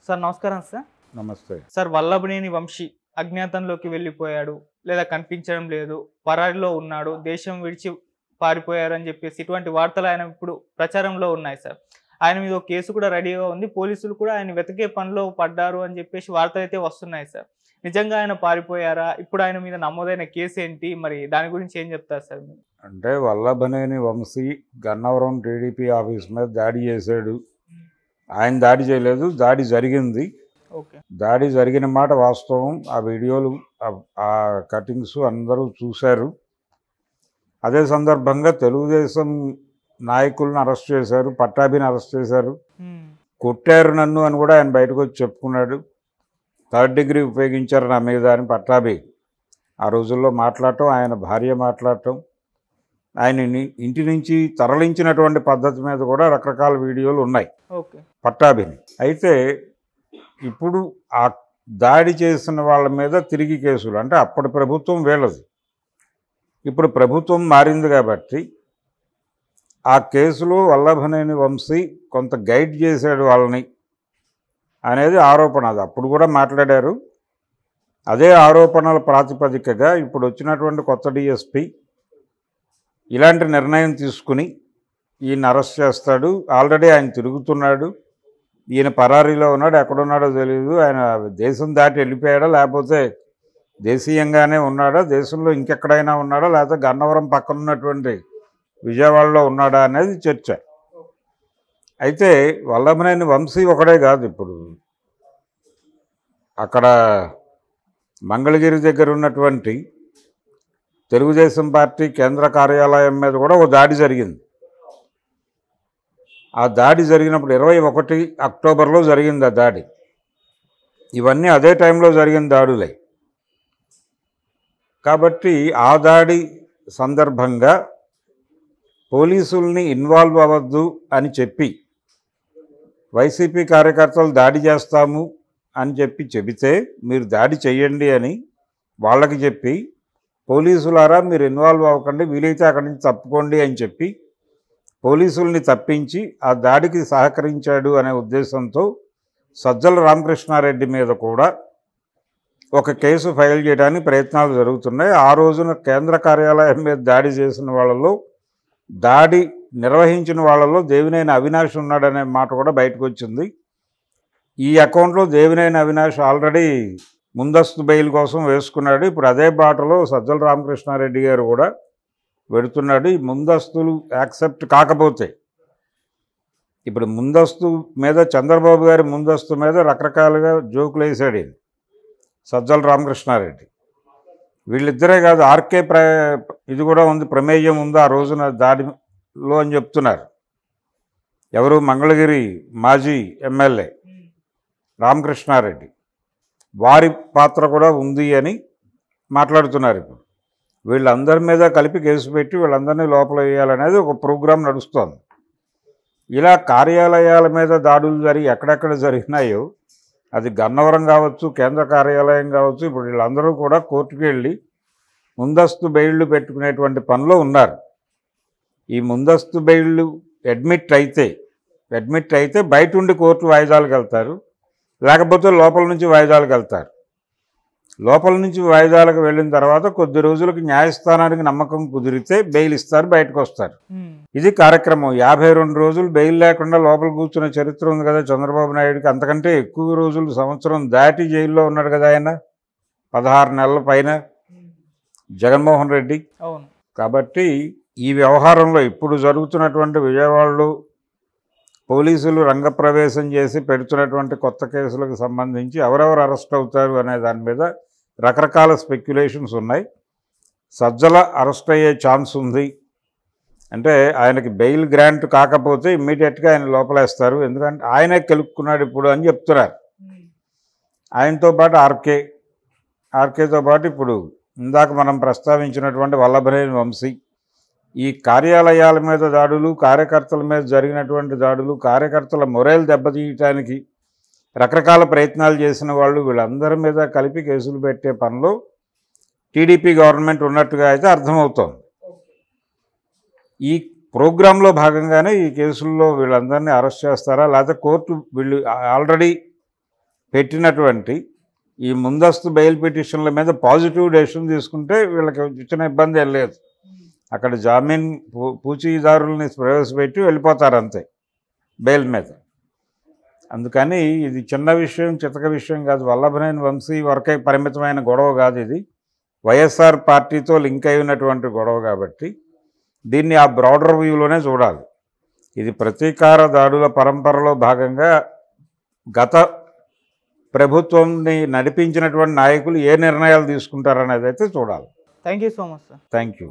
Sir నమస్కారం sir. నమస్తే. Sir Vallabhaneni Vamsi అజ్ఞాతంలోకి వెళ్ళిపోయాడు, లేదా కనిపించడం లేదు, పరారిలో ఉన్నాడు, దేశం విడిచి పారిపోయారు అని చెప్పేసి ఇటువంటి వార్తలు ఆయన ఇప్పుడు ప్రచారంలో ఉన్నాయి సార్. ఆయన మీద ఒక కేసు కూడా రెడీగా ఉంది. పోలీసులు కూడా ఆయన వెతికే పనిలో పడ్డారు అని చెప్పేసి వార్తలు అయితే వస్తున్నాయి సార్. నిజంగా ఆయన పారిపోయారా? ఇప్పుడు ఆయన మీద నమోదైన కేసు ఏంటి? మరి దాని గురించి ఏం చెప్తారు సార్ మీరు? అంటే వల్లభనేని వంశీ గన్నవరం టీడీపీ ఆఫీస్ మీద దాడి చేశాడు. ఆయన దాడి చేయలేదు, దాడి జరిగింది. ఓకే. దాడి జరిగిన మాట వాస్తవం. ఆ వీడియోలు ఆ కటింగ్స్ అందరూ చూశారు. అదే సందర్భంగా తెలుగుదేశం నాయకులను అరెస్ట్ చేశారు, పట్టాభిని అరెస్ట్ చేశారు. కొట్టారు నన్ను అని కూడా ఆయన బయటకు వచ్చి చెప్పుకున్నాడు. 3rd డిగ్రీ ఉపయోగించారు నా మీద అని పట్టాభి ఆ రోజుల్లో మాట్లాడటం, ఆయన భార్య మాట్లాడటం, ఆయన ఇంటి నుంచి తరలించినటువంటి పద్ధతి మీద కూడా రకరకాల వీడియోలు ఉన్నాయి పట్టాభిని. అయితే ఇప్పుడు ఆ దాడి చేసిన వాళ్ళ మీద తిరిగి కేసులు, అంటే అప్పటి ప్రభుత్వం వీళ్ళది, ఇప్పుడు ప్రభుత్వం మారింది కాబట్టి ఆ కేసులో వల్లభనేని వంశీ కొంత గైడ్ చేశాడు వాళ్ళని అనేది ఆరోపణ. అది అప్పుడు కూడా మాట్లాడారు. అదే ఆరోపణల ప్రాతిపదికగా ఇప్పుడు వచ్చినటువంటి కొత్త డిఎస్పి ఇలాంటి నిర్ణయం తీసుకుని ఈయన అరెస్ట్ చేస్తాడు. ఆల్రెడీ ఆయన తిరుగుతున్నాడు, ఈయన పరారీలో ఉన్నాడు, ఎక్కడున్నాడో తెలియదు. ఆయన దేశం దాటి వెళ్ళిపోయాడా, లేకపోతే దేశీయంగానే ఉన్నాడా, దేశంలో ఇంకెక్కడైనా ఉన్నాడా, లేకపోతే గన్నవరం పక్కన ఉన్నటువంటి విజయవాడలో ఉన్నాడా అనేది చర్చ. అయితే వల్లభనేని వంశీ ఒకడే కాదు, ఇప్పుడు అక్కడ మంగళగిరి దగ్గర ఉన్నటువంటి తెలుగుదేశం పార్టీ కేంద్ర కార్యాలయం మీద కూడా ఓ దాడి జరిగింది. ఆ దాడి జరిగినప్పుడు 21 అక్టోబర్లో జరిగింది ఆ దాడి. ఇవన్నీ అదే టైంలో జరిగిన దాడులే కాబట్టి ఆ దాడి సందర్భంగా పోలీసుల్ని ఇన్వాల్వ్ అవ్వద్దు అని చెప్పి వైసీపీ కార్యకర్తలు దాడి చేస్తాము అని చెబితే మీరు దాడి చెయ్యండి అని వాళ్ళకి చెప్పి, పోలీసులారా మీరు ఇన్వాల్వ్ అవ్వకండి, వీలైతే అక్కడి నుంచి తప్పుకోండి అని చెప్పి పోలీసుల్ని తప్పించి ఆ దాడికి సహకరించాడు అనే ఉద్దేశంతో సజ్జల రామకృష్ణారెడ్డి మీద కూడా ఒక కేసు ఫైల్ చేయడానికి ప్రయత్నాలు జరుగుతున్నాయి. ఆ రోజున కేంద్ర కార్యాలయం మీద దాడి చేసిన వాళ్ళలో, దాడి నిర్వహించిన వాళ్ళలో దేవినేని అవినాష్ ఉన్నాడనే మాట కూడా బయటకు వచ్చింది. ఈ అకౌంట్లో దేవినేని అవినాష్ ఆల్రెడీ ముందస్తు బెయిల్ కోసం వేసుకున్నాడు. ఇప్పుడు అదే బాటలో సజ్జల రామకృష్ణారెడ్డి గారు కూడా పెడుతున్నాడు. ఈ ముందస్తులు యాక్సెప్ట్ కాకపోతే, ఇప్పుడు ముందస్తు మీద చంద్రబాబు గారి ముందస్తు మీద రకరకాలుగా జోకులు వేసాడు సజ్జల రామకృష్ణారెడ్డి. వీళ్ళిద్దరే కాదు, ఆర్కే ఇది కూడా ఉంది, ప్రమేయం ఉంది ఆ రోజున దాడిలో అని చెప్తున్నారు. ఎవరు? మంగళగిరి మాజీ ఎమ్మెల్యే రామకృష్ణారెడ్డి, వారి పాత్ర కూడా ఉంది అని మాట్లాడుతున్నారు. ఇప్పుడు వీళ్ళందరి మీద కలిపి కేసు పెట్టి వీళ్ళందరినీ లోపల వేయాలనేది ఒక ప్రోగ్రాం నడుస్తోంది. ఇలా కార్యాలయాల మీద దాడులు జరిగి ఎక్కడెక్కడ జరిగినాయో, అది గన్నవరం కావచ్చు, కేంద్ర కార్యాలయం కావచ్చు, ఇప్పుడు వీళ్ళందరూ కూడా కోర్టుకు వెళ్ళి ముందస్తు బెయిళ్లు పెట్టుకునేటువంటి పనిలో ఉన్నారు. ఈ ముందస్తు బెయిళ్లు అడ్మిట్ అయితే బయట ఉండి కోర్టు వాయిదాలకు వెళ్తారు, లేకపోతే లోపల నుంచి వాయిదాలకు వెళ్తారు. లోపల నుంచి వాయిదాలకు వెళ్ళిన తర్వాత కొద్ది రోజులకి న్యాయస్థానానికి నమ్మకం కుదిరితే బెయిల్ ఇస్తారు, బయటకు వస్తారు. ఇది కార్యక్రమం. 52 రోజులు బెయిల్ లేకుండా లోపల కూర్చున్న చరిత్ర ఉంది కదా చంద్రబాబు నాయుడుకి. అంతకంటే ఎక్కువ రోజులు, సంవత్సరం దాటి జైల్లో ఉన్నాడు కదా ఆయన, 16 నెలల పైన జగన్మోహన్ రెడ్డి. కాబట్టి ఈ వ్యవహారంలో ఇప్పుడు జరుగుతున్నటువంటి విజయవాడలో పోలీసులు రంగప్రవేశం చేసి పెడుతున్నటువంటి కొత్త కేసులకు సంబంధించి ఎవరెవరు అరెస్ట్ అవుతారు అనే దాని మీద రకరకాల స్పెక్యులేషన్స్ ఉన్నాయి. సజ్జల అరెస్ట్ అయ్యే ఛాన్స్ ఉంది. అంటే ఆయనకి బెయిల్ గ్రాంట్ కాకపోతే ఇమ్మీడియట్గా ఆయన లోపలేస్తారు, ఎందుకంటే ఆయనే కెలుక్కున్నాడు ఇప్పుడు అని చెప్తున్నారు. ఆయనతో పాటు ఆర్కేతో పాటు ఇప్పుడు ఇందాక మనం ప్రస్తావించినటువంటి వల్లభనేని వంశీ, ఈ కార్యాలయాల మీద దాడులు, కార్యకర్తల మీద జరిగినటువంటి దాడులు, కార్యకర్తల మొరేల్ దెబ్బతీయటానికి రకరకాల ప్రయత్నాలు చేసిన వాళ్ళు, వీళ్ళందరి మీద కలిపి కేసులు పెట్టే పనిలో టీడీపీ గవర్నమెంట్ ఉన్నట్టుగా అయితే అర్థమవుతోంది. ఈ ప్రోగ్రాంలో భాగంగానే ఈ కేసుల్లో వీళ్ళందరినీ అరెస్ట్ చేస్తారా, లేకపోతే కోర్టు వీళ్ళు ఆల్రెడీ పెట్టినటువంటి ఈ ముందస్తు బెయిల్ పిటిషన్ల మీద పాజిటివ్ డెసిషన్ తీసుకుంటే వీళ్ళకి వచ్చిన ఇబ్బంది ఏం లేదు. అక్కడ జామీన్ పూచీదారుల్ని ప్రవేశపెట్టి వెళ్ళిపోతారు అంతే బెయిల్ మీద. అందుకని ఇది చిన్న విషయం, చితక విషయం కాదు. వల్లభనేని వంశీ వరకే పరిమితమైన గొడవ కాదు ఇది. వైఎస్ఆర్ పార్టీతో లింక్ అయి ఉన్నటువంటి గొడవ కాబట్టి దీన్ని ఆ బ్రాడర్ వ్యూలోనే చూడాలి. ఇది ప్రతీకార దాడుల పరంపరలో భాగంగా గత ప్రభుత్వంని నడిపించినటువంటి నాయకులు ఏ నిర్ణయాలు తీసుకుంటారనేది అయితే చూడాలి. Thank you so much sir. Thank you.